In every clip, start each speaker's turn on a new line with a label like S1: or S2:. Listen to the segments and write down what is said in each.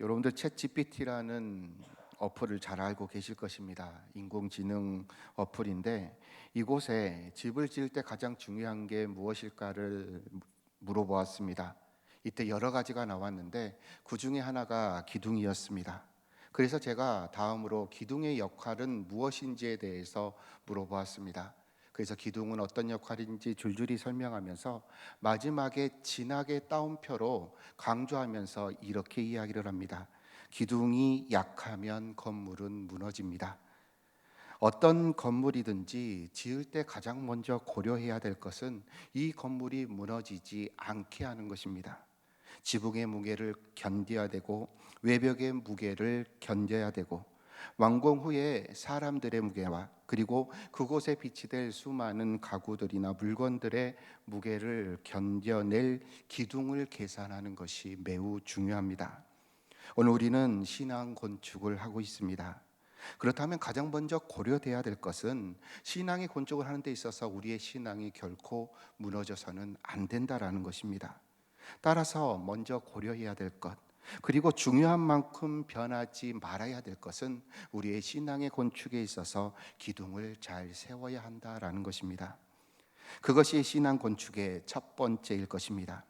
S1: 여러분들 챗GPT라는 어플을 잘 알고 계실 것입니다. 인공지능 어플인데 이곳에 집을 지을 때 가장 중요한 게 무엇일까를 물어보았습니다. 이때 여러 가지가 나왔는데 그 중에 하나가 기둥이었습니다. 그래서 제가 다음으로 기둥의 역할은 무엇인지에 대해서 물어보았습니다. 그래서 기둥은 어떤 역할인지 줄줄이 설명하면서 마지막에 진하게 따옴표로 강조하면서 이렇게 이야기를 합니다. 기둥이 약하면 건물은 무너집니다. 어떤 건물이든지 지을 때 가장 먼저 고려해야 될 것은 이 건물이 무너지지 않게 하는 것입니다. 지붕의 무게를 견뎌야 되고 외벽의 무게를 견뎌야 되고 완공 후에 사람들의 무게와 그리고 그곳에 비치될 수많은 가구들이나 물건들의 무게를 견뎌낼 기둥을 계산하는 것이 매우 중요합니다. 오늘 우리는 신앙 건축을 하고 있습니다. 그렇다면 가장 먼저 고려돼야 될 것은 신앙의 건축을 하는 데 있어서 우리의 신앙이 결코 무너져서는 안 된다라는 것입니다. 따라서 먼저 고려해야 될 것, 그리고 중요한 만큼 변하지 말아야 될 것은 우리의 신앙의 건축에 있어서 기둥을 잘 세워야 한다라는 것입니다. 그것이 신앙 건축의 첫 번째일 것입니다.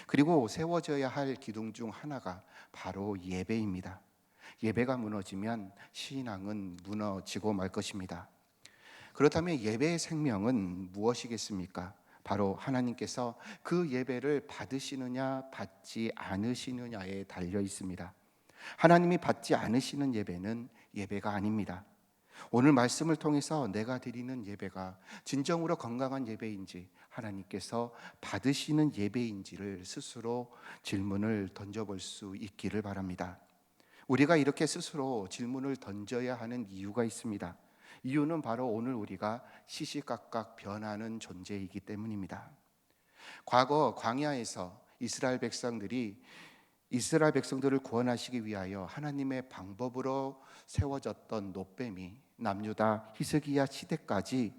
S1: 그리고 세워져야 할 기둥 중 하나가 바로 예배입니다. 예배가 무너지면 신앙은 무너지고 말 것입니다. 그렇다면 예배의 생명은 무엇이겠습니까? 바로 하나님께서 그 예배를 받으시느냐 받지 않으시느냐에 달려 있습니다. 하나님이 받지 않으시는 예배는 예배가 아닙니다. 오늘 말씀을 통해서 내가 드리는 예배가 진정으로 건강한 예배인지 하나님께서 받으시는 예배인지를 스스로 질문을 던져볼 수 있기를 바랍니다. 우리가 이렇게 스스로 질문을 던져야 하는 이유가 있습니다. 이유는 바로 오늘 우리가 시시각각 변하는 존재이기 때문입니다. 과거 광야에서 이스라엘 백성들을 구원하시기 위하여 하나님의 방법으로 세워졌던 놋뱀이 남유다 히스기야 시대까지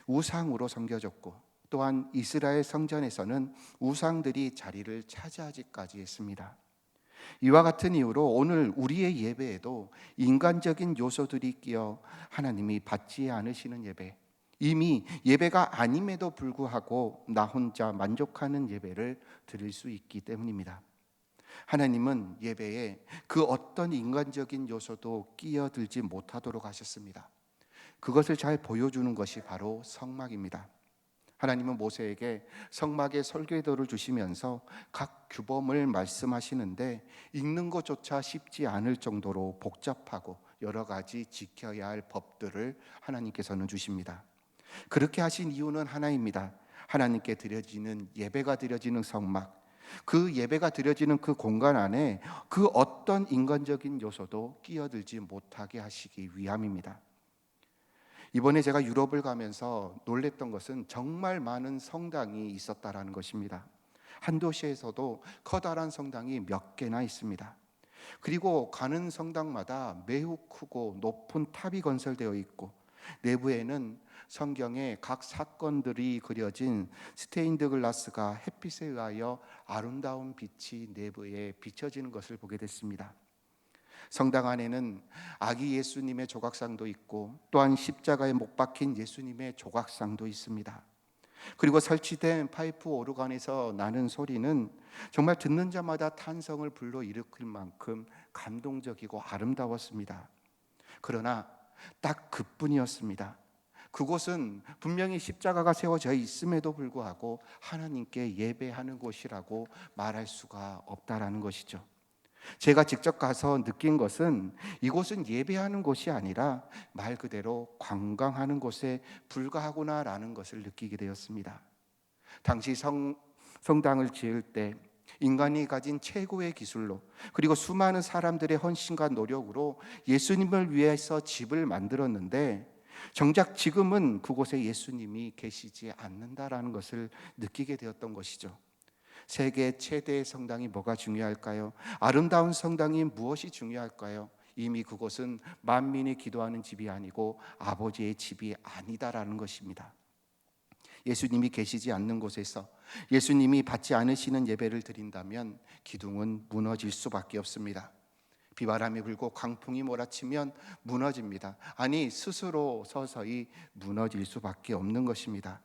S1: 우상으로 섬겨졌고, 또한 이스라엘 성전에서는 우상들이 자리를 차지하기까지 했습니다. 이와 같은 이유로 오늘 우리의 예배에도 인간적인 요소들이 끼어 하나님이 받지 않으시는 예배, 이미 예배가 아님에도 불구하고 나 혼자 만족하는 예배를 드릴 수 있기 때문입니다. 하나님은 예배에 그 어떤 인간적인 요소도 끼어들지 못하도록 하셨습니다. 그것을 잘 보여주는 것이 바로 성막입니다. 하나님은 모세에게 성막의 설계도를 주시면서 각 규범을 말씀하시는데 읽는 것조차 쉽지 않을 정도로 복잡하고 여러 가지 지켜야 할 법들을 하나님께서는 주십니다. 그렇게 하신 이유는 하나입니다. 하나님께 드려지는 예배가 드려지는 성막, 그 예배가 드려지는 그 공간 안에 그 어떤 인간적인 요소도 끼어들지 못하게 하시기 위함입니다. 이번에 제가 유럽을 가면서 놀랬던 것은 정말 많은 성당이 있었다라는 것입니다. 한 도시에서도 커다란 성당이 몇 개나 있습니다. 그리고 가는 성당마다 매우 크고 높은 탑이 건설되어 있고, 내부에는 성경의 각 사건들이 그려진 스테인드 글라스가 햇빛에 의하여 아름다운 빛이 내부에 비춰지는 것을 보게 됐습니다. 성당 안에는 아기 예수님의 조각상도 있고, 또한 십자가에 못 박힌 예수님의 조각상도 있습니다. 그리고 설치된 파이프 오르간에서 나는 소리는 정말 듣는 자마다 탄성을 불러일으킬 만큼 감동적이고 아름다웠습니다. 그러나 딱 그뿐이었습니다. 그곳은 분명히 십자가가 세워져 있음에도 불구하고 하나님께 예배하는 곳이라고 말할 수가 없다라는 것이죠. 제가 직접 가서 느낀 것은 이곳은 예배하는 곳이 아니라 말 그대로 관광하는 곳에 불과하구나라는 것을 느끼게 되었습니다. 당시 성당을 지을 때 인간이 가진 최고의 기술로, 그리고 수많은 사람들의 헌신과 노력으로 예수님을 위해서 집을 만들었는데, 정작 지금은 그곳에 예수님이 계시지 않는다라는 것을 느끼게 되었던 것이죠. 세계 최대의 성당이 뭐가 중요할까요? 아름다운 성당이 무엇이 중요할까요? 이미 그곳은 만민이 기도하는 집이 아니고 아버지의 집이 아니다라는 것입니다. 예수님이 계시지 않는 곳에서 예수님이 받지 않으시는 예배를 드린다면 기둥은 무너질 수밖에 없습니다. 비바람이 불고 강풍이 몰아치면 무너집니다. 아니, 스스로 서서히 무너질 수밖에 없는 것입니다.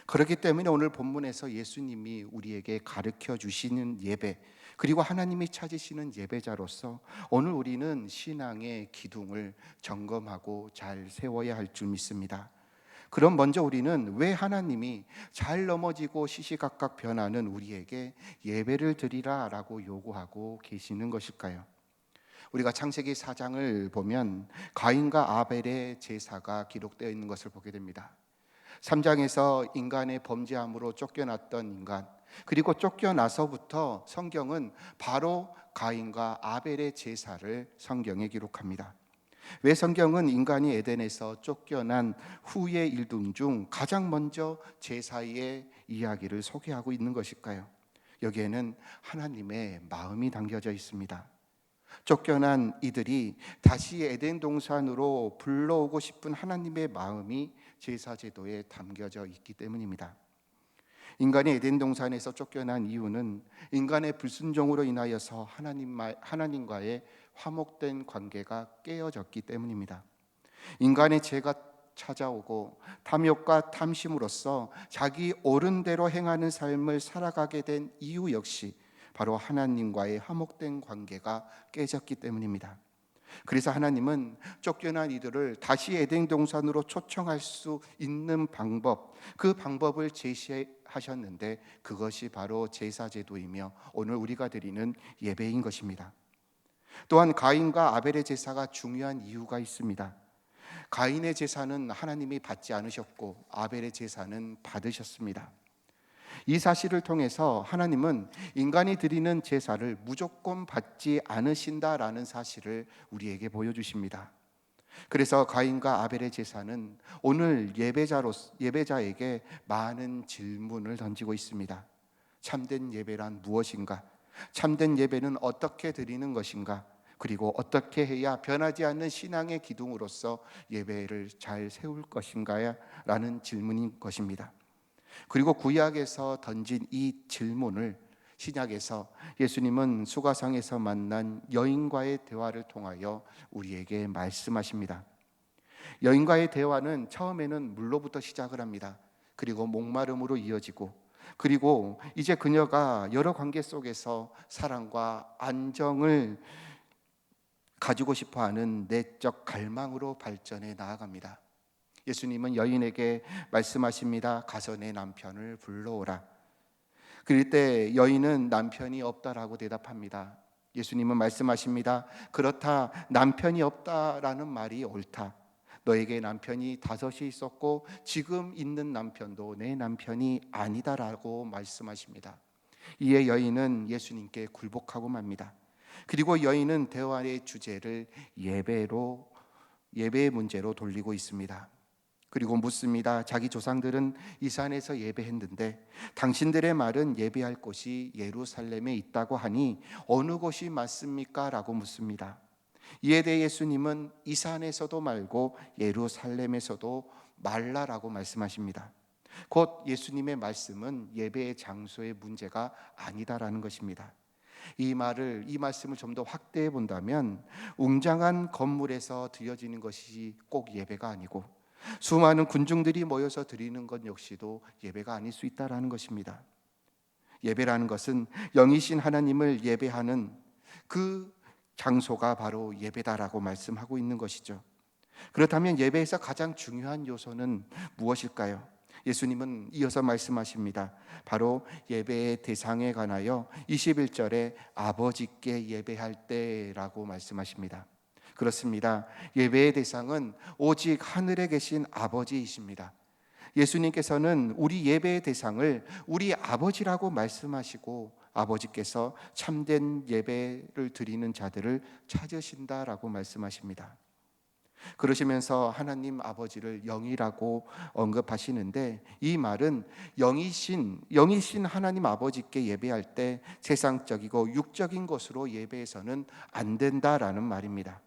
S1: 그렇기 때문에 오늘 본문에서 예수님이 우리에게 가르쳐 주시는 예배, 그리고 하나님이 찾으시는 예배자로서 오늘 우리는 신앙의 기둥을 점검하고 잘 세워야 할 줄 믿습니다. 그럼 먼저 우리는 왜 하나님이 잘 넘어지고 시시각각 변하는 우리에게 예배를 드리라 라고 요구하고 계시는 것일까요? 우리가 창세기 4장을 보면 가인과 아벨의 제사가 기록되어 있는 것을 보게 됩니다. 3장에서 인간의 범죄함으로 쫓겨났던 인간, 그리고 쫓겨나서부터 성경은 바로 가인과 아벨의 제사를 성경에 기록합니다. 왜 성경은 인간이 에덴에서 쫓겨난 후의 일들 중 가장 먼저 제사의 이야기를 소개하고 있는 것일까요? 여기에는 하나님의 마음이 담겨져 있습니다. 쫓겨난 이들이 다시 에덴 동산으로 불러오고 싶은 하나님의 마음이 제사 제도에 담겨져 있기 때문입니다. 인간이 에덴 동산에서 쫓겨난 이유는 인간의 불순종으로 인하여서 하나님과의 화목된 관계가 깨어졌기 때문입니다. 인간의 죄가 찾아오고 탐욕과 탐심으로써 자기 옳은 대로 행하는 삶을 살아가게 된 이유 역시 바로 하나님과의 화목된 관계가 깨졌기 때문입니다. 그래서 하나님은 쫓겨난 이들을 다시 에덴 동산으로 초청할 수 있는 방법, 그 방법을 제시하셨는데 그것이 바로 제사 제도이며 오늘 우리가 드리는 예배인 것입니다. 또한 가인과 아벨의 제사가 중요한 이유가 있습니다. 가인의 제사는 하나님이 받지 않으셨고 아벨의 제사는 받으셨습니다. 이 사실을 통해서 하나님은 인간이 드리는 제사를 무조건 받지 않으신다라는 사실을 우리에게 보여주십니다. 그래서 가인과 아벨의 제사는 오늘 예배자에게 많은 질문을 던지고 있습니다. 참된 예배란 무엇인가? 참된 예배는 어떻게 드리는 것인가? 그리고 어떻게 해야 변하지 않는 신앙의 기둥으로서 예배를 잘 세울 것인가? 라는 질문인 것입니다. 그리고 구약에서 던진 이 질문을 신약에서 예수님은 수가상에서 만난 여인과의 대화를 통하여 우리에게 말씀하십니다. 여인과의 대화는 처음에는 물로부터 시작을 합니다. 그리고 목마름으로 이어지고, 그리고 이제 그녀가 여러 관계 속에서 사랑과 안정을 가지고 싶어하는 내적 갈망으로 발전해 나아갑니다. 예수님은 여인에게 말씀하십니다. 가서 내 남편을 불러오라. 그럴 때 여인은 남편이 없다라고 대답합니다. 예수님은 말씀하십니다. 그렇다, 남편이 없다라는 말이 옳다. 너에게 남편이 5이 있었고 지금 있는 남편도 내 남편이 아니다라고 말씀하십니다. 이에 여인은 예수님께 굴복하고 맙니다. 그리고 여인은 대화의 주제를 예배의 문제로 돌리고 있습니다. 그리고 묻습니다. 자기 조상들은 이 산에서 예배했는데 당신들의 말은 예배할 곳이 예루살렘에 있다고 하니 어느 곳이 맞습니까? 라고 묻습니다. 이에 대해 예수님은 이 산에서도 말고 예루살렘에서도 말라라고 말씀하십니다. 곧 예수님의 말씀은 예배의 장소의 문제가 아니다라는 것입니다. 이 말씀을 좀 더 확대해 본다면 웅장한 건물에서 드려지는 것이 꼭 예배가 아니고 수많은 군중들이 모여서 드리는 것 역시도 예배가 아닐 수 있다라는 것입니다. 예배라는 것은 영이신 하나님을 예배하는 그 장소가 바로 예배다라고 말씀하고 있는 것이죠. 그렇다면 예배에서 가장 중요한 요소는 무엇일까요? 예수님은 이어서 말씀하십니다. 바로 예배의 대상에 관하여 21절에 아버지께 예배할 때라고 말씀하십니다. 그렇습니다. 예배의 대상은 오직 하늘에 계신 아버지이십니다. 예수님께서는 우리 예배의 대상을 우리 아버지라고 말씀하시고 아버지께서 참된 예배를 드리는 자들을 찾으신다라고 말씀하십니다. 그러시면서 하나님 아버지를 영이라고 언급하시는데 이 말은 영이신 하나님 아버지께 예배할 때 세상적이고 육적인 것으로 예배해서는 안 된다라는 말입니다.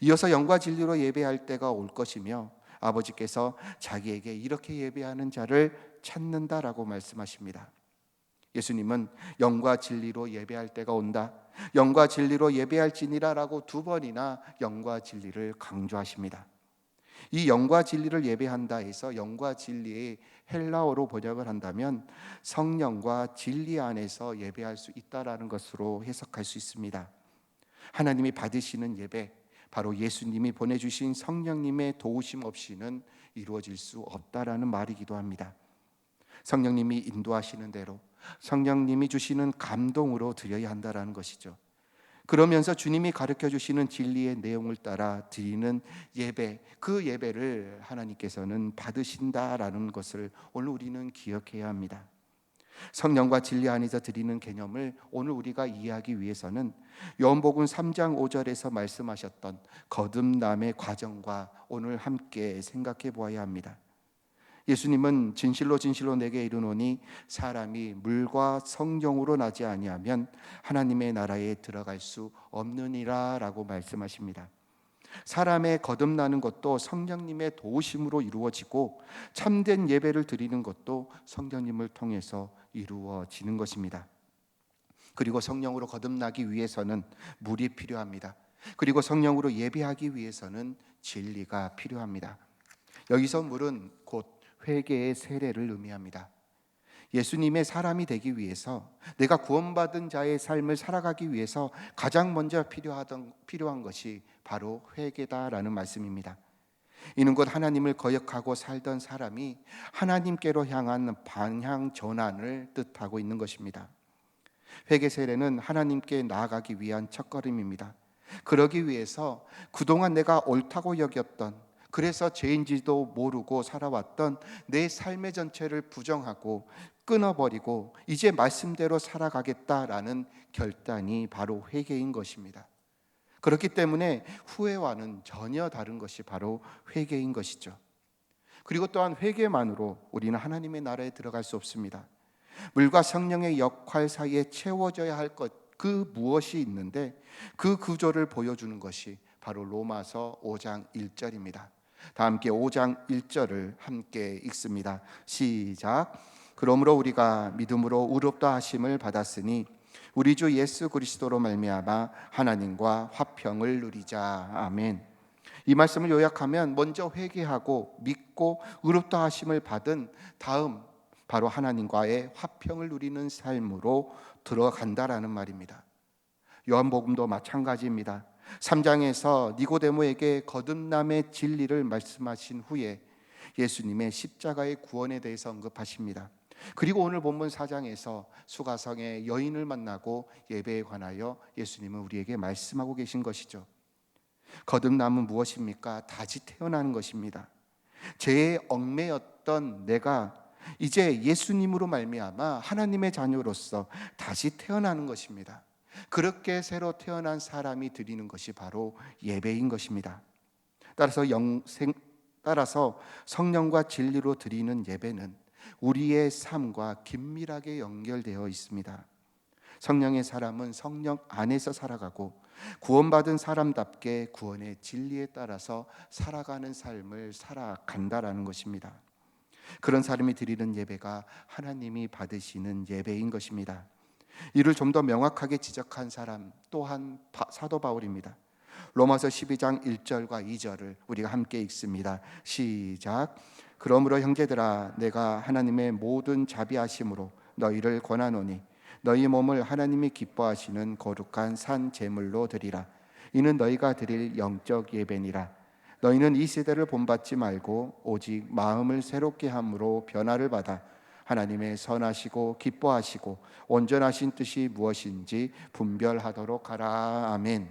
S1: 이어서 영과 진리로 예배할 때가 올 것이며 아버지께서 자기에게 이렇게 예배하는 자를 찾는다라고 말씀하십니다. 예수님은 영과 진리로 예배할 때가 온다, 영과 진리로 예배할지니라라고 두 번이나 영과 진리를 강조하십니다. 이 영과 진리를 예배한다 해서 영과 진리의 헬라어로 번역을 한다면 성령과 진리 안에서 예배할 수 있다라는 것으로 해석할 수 있습니다. 하나님이 받으시는 예배, 바로 예수님이 보내주신 성령님의 도우심 없이는 이루어질 수 없다라는 말이기도 합니다. 성령님이 인도하시는 대로, 성령님이 주시는 감동으로 드려야 한다라는 것이죠. 그러면서 주님이 가르쳐 주시는 진리의 내용을 따라 드리는 예배, 그 예배를 하나님께서는 받으신다라는 것을 오늘 우리는 기억해야 합니다. 성령과 진리 안에서 드리는 개념을 오늘 우리가 이해하기 위해서는 요한복음 3장 5절에서 말씀하셨던 거듭남의 과정과 오늘 함께 생각해 보아야 합니다. 예수님은 진실로 진실로 내게 이르노니 사람이 물과 성령으로 나지 아니하면 하나님의 나라에 들어갈 수 없느니라 라고 말씀하십니다. 사람의 거듭나는 것도 성령님의 도우심으로 이루어지고 참된 예배를 드리는 것도 성령님을 통해서 이루어지는 것입니다. 그리고 성령으로 거듭나기 위해서는 물이 필요합니다. 그리고 성령으로 예배하기 위해서는 진리가 필요합니다. 여기서 물은 곧 회개의 세례를 의미합니다. 예수님의 사람이 되기 위해서, 내가 구원받은 자의 삶을 살아가기 위해서 가장 먼저 필요한 것이 바로 회개다라는 말씀입니다. 이는 곧 하나님을 거역하고 살던 사람이 하나님께로 향한 방향 전환을 뜻하고 있는 것입니다. 회개 세례는 하나님께 나아가기 위한 첫걸음입니다. 그러기 위해서 그동안 내가 옳다고 여겼던, 그래서 죄인지도 모르고 살아왔던 내 삶의 전체를 부정하고 끊어버리고 이제 말씀대로 살아가겠다라는 결단이 바로 회개인 것입니다. 그렇기 때문에 후회와는 전혀 다른 것이 바로 회개인 것이죠. 그리고 또한 회개만으로 우리는 하나님의 나라에 들어갈 수 없습니다. 물과 성령의 역할 사이에 채워져야 할 것, 그 무엇이 있는데 그 구조를 보여주는 것이 바로 로마서 5장 1절입니다. 다 함께 5장 1절을 함께 읽습니다. 시작. 그러므로 우리가 믿음으로 의롭다 하심을 받았으니 우리 주 예수 그리스도로 말미암아 하나님과 화평을 누리자. 아멘. 이 말씀을 요약하면 먼저 회개하고 믿고 의롭다 하심을 받은 다음 바로 하나님과의 화평을 누리는 삶으로 들어간다라는 말입니다. 요한복음도 마찬가지입니다. 3장에서 니고데모에게 거듭남의 진리를 말씀하신 후에 예수님의 십자가의 구원에 대해서 언급하십니다. 그리고 오늘 본문 4장에서 수가성의 여인을 만나고 예배에 관하여 예수님은 우리에게 말씀하고 계신 것이죠. 거듭남은 무엇입니까? 다시 태어나는 것입니다. 죄에 얽매였던 내가 이제 예수님으로 말미암아 하나님의 자녀로서 다시 태어나는 것입니다. 그렇게 새로 태어난 사람이 드리는 것이 바로 예배인 것입니다. 따라서 성령과 진리로 드리는 예배는 우리의 삶과 긴밀하게 연결되어 있습니다. 성령의 사람은 성령 안에서 살아가고 구원받은 사람답게 구원의 진리에 따라서 살아가는 삶을 살아간다라는 것입니다. 그런 사람이 드리는 예배가 하나님이 받으시는 예배인 것입니다. 이를 좀 더 명확하게 지적한 사람 또한 사도 바울입니다. 로마서 12장 1절과 2절을 우리가 함께 읽습니다. 시작. 그러므로 형제들아 내가 하나님의 모든 자비하심으로 너희를 권하노니 너희 몸을 하나님이 기뻐하시는 거룩한 산 제물로 드리라. 이는 너희가 드릴 영적 예배니라. 너희는 이 세대를 본받지 말고 오직 마음을 새롭게 함으로 변화를 받아 하나님의 선하시고 기뻐하시고 온전하신 뜻이 무엇인지 분별하도록 하라. 아멘.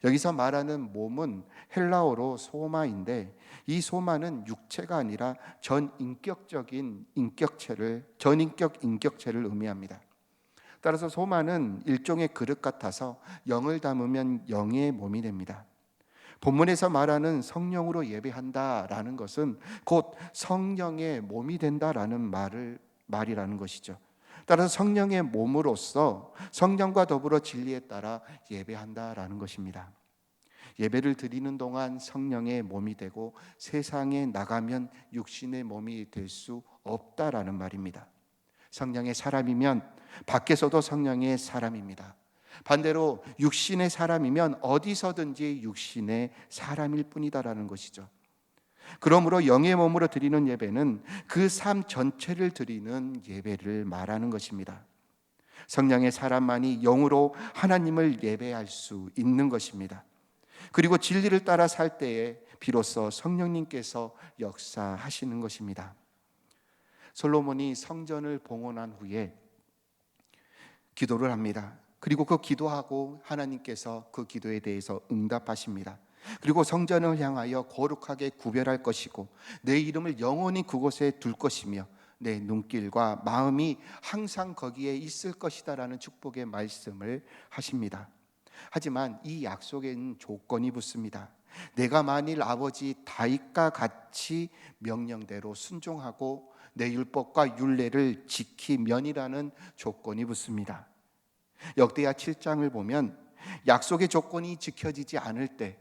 S1: 여기서 말하는 몸은 헬라어로 소마인데 이 소마는 육체가 아니라 전인격 인격체를 의미합니다. 따라서 소마는 일종의 그릇 같아서 영을 담으면 영의 몸이 됩니다. 본문에서 말하는 성령으로 예배한다라는 것은 곧 성령의 몸이 된다라는 말이라는 것이죠. 따라서 성령의 몸으로서 성령과 더불어 진리에 따라 예배한다라는 것입니다. 예배를 드리는 동안 성령의 몸이 되고 세상에 나가면 육신의 몸이 될 수 없다라는 말입니다. 성령의 사람이면 밖에서도 성령의 사람입니다. 반대로 육신의 사람이면 어디서든지 육신의 사람일 뿐이다라는 것이죠. 그러므로 영의 몸으로 드리는 예배는 그 삶 전체를 드리는 예배를 말하는 것입니다. 성령의 사람만이 영으로 하나님을 예배할 수 있는 것입니다. 그리고 진리를 따라 살 때에 비로소 성령님께서 역사하시는 것입니다. 솔로몬이 성전을 봉헌한 후에 기도를 합니다. 그리고 그 기도하고 하나님께서 그 기도에 대해서 응답하십니다. 그리고 성전을 향하여 거룩하게 구별할 것이고 내 이름을 영원히 그곳에 둘 것이며 내 눈길과 마음이 항상 거기에 있을 것이다 라는 축복의 말씀을 하십니다. 하지만 이 약속에는 조건이 붙습니다. 내가 만일 아버지 다윗과 같이 명령대로 순종하고 내 율법과 율례를 지키면이라는 조건이 붙습니다. 역대하 7장을 보면 약속의 조건이 지켜지지 않을 때,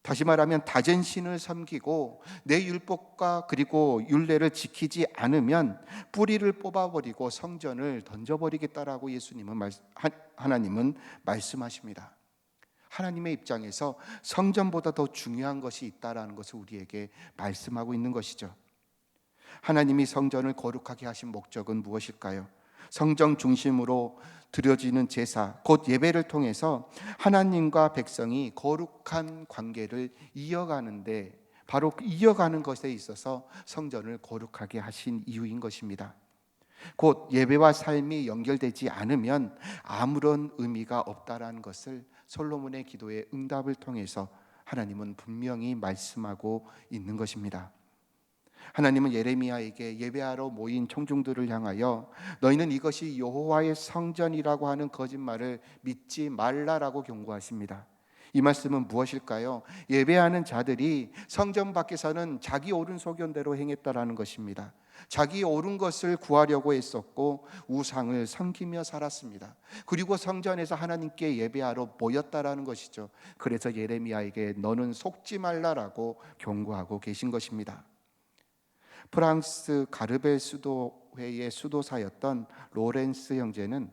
S1: 다시 말하면 다른 신을 섬기고 내 율법과 그리고 율례를 지키지 않으면 뿌리를 뽑아버리고 성전을 던져버리겠다라고 하나님은 말씀하십니다. 하나님의 입장에서 성전보다 더 중요한 것이 있다라는 것을 우리에게 말씀하고 있는 것이죠. 하나님이 성전을 거룩하게 하신 목적은 무엇일까요? 성전 중심으로 드려지는 제사, 곧 예배를 통해서 하나님과 백성이 거룩한 관계를 이어가는데, 바로 이어가는 것에 있어서 성전을 거룩하게 하신 이유인 것입니다. 곧 예배와 삶이 연결되지 않으면 아무런 의미가 없다라는 것을 솔로몬의 기도의 응답을 통해서 하나님은 분명히 말씀하고 있는 것입니다. 하나님은 예레미야에게 예배하러 모인 청중들을 향하여 너희는 이것이 여호와의 성전이라고 하는 거짓말을 믿지 말라라고 경고하십니다. 이 말씀은 무엇일까요? 예배하는 자들이 성전 밖에서는 자기 옳은 소견대로 행했다라는 것입니다. 자기 옳은 것을 구하려고 했었고 우상을 섬기며 살았습니다. 그리고 성전에서 하나님께 예배하러 모였다라는 것이죠. 그래서 예레미야에게 너는 속지 말라라고 경고하고 계신 것입니다. 프랑스 가르벨 수도회의 수도사였던 로렌스 형제는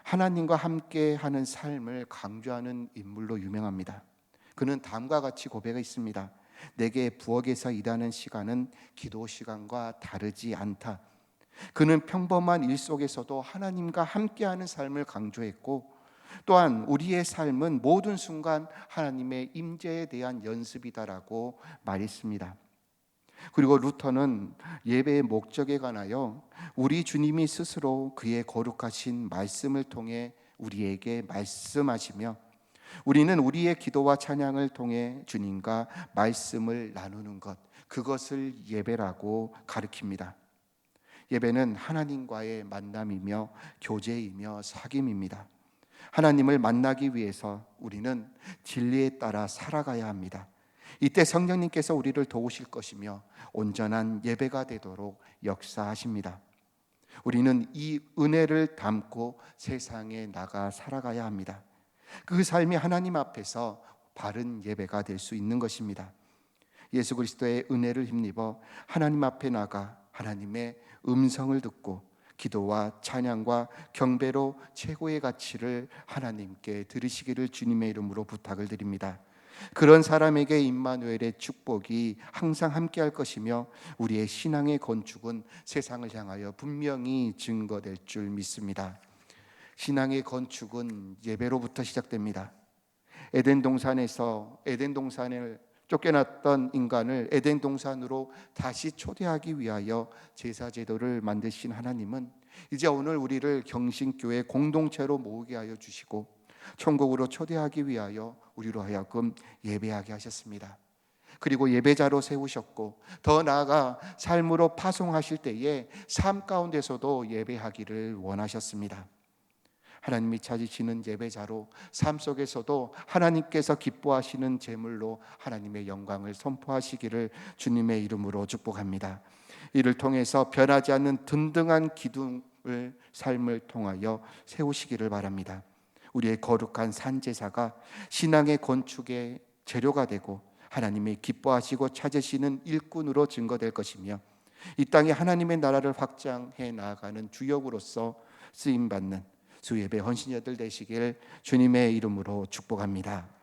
S1: 하나님과 함께하는 삶을 강조하는 인물로 유명합니다. 그는 다음과 같이 고백했습니다. 내게 부엌에서 일하는 시간은 기도 시간과 다르지 않다. 그는 평범한 일 속에서도 하나님과 함께하는 삶을 강조했고, 또한 우리의 삶은 모든 순간 하나님의 임재에 대한 연습이다라고 말했습니다. 그리고 루터는 예배의 목적에 관하여 우리 주님이 스스로 그의 거룩하신 말씀을 통해 우리에게 말씀하시며 우리는 우리의 기도와 찬양을 통해 주님과 말씀을 나누는 것, 그것을 예배라고 가르칩니다. 예배는 하나님과의 만남이며 교제이며 사귐입니다. 하나님을 만나기 위해서 우리는 진리에 따라 살아가야 합니다. 이때 성령님께서 우리를 도우실 것이며 온전한 예배가 되도록 역사하십니다. 우리는 이 은혜를 담고 세상에 나가 살아가야 합니다. 그 삶이 하나님 앞에서 바른 예배가 될 수 있는 것입니다. 예수 그리스도의 은혜를 힘입어 하나님 앞에 나가 하나님의 음성을 듣고 기도와 찬양과 경배로 최고의 가치를 하나님께 드리시기를 주님의 이름으로 부탁을 드립니다. 그런 사람에게 임마누엘의 축복이 항상 함께할 것이며 우리의 신앙의 건축은 세상을 향하여 분명히 증거될 줄 믿습니다. 신앙의 건축은 예배로부터 시작됩니다. 에덴 동산을 쫓겨났던 인간을 에덴 동산으로 다시 초대하기 위하여 제사 제도를 만드신 하나님은 이제 오늘 우리를 경신교회 공동체로 모으게 하여 주시고 천국으로 초대하기 위하여 우리로 하여금 예배하게 하셨습니다. 그리고 예배자로 세우셨고 더 나아가 삶으로 파송하실 때에 삶 가운데서도 예배하기를 원하셨습니다. 하나님이 찾으시는 예배자로 삶 속에서도 하나님께서 기뻐하시는 제물로 하나님의 영광을 선포하시기를 주님의 이름으로 축복합니다. 이를 통해서 변하지 않는 든든한 기둥을 삶을 통하여 세우시기를 바랍니다. 우리의 거룩한 산제사가 신앙의 건축의 재료가 되고 하나님이 기뻐하시고 찾으시는 일꾼으로 증거될 것이며 이 땅에 하나님의 나라를 확장해 나아가는 주역으로서 쓰임받는 주 예배 헌신자들 되시길 주님의 이름으로 축복합니다.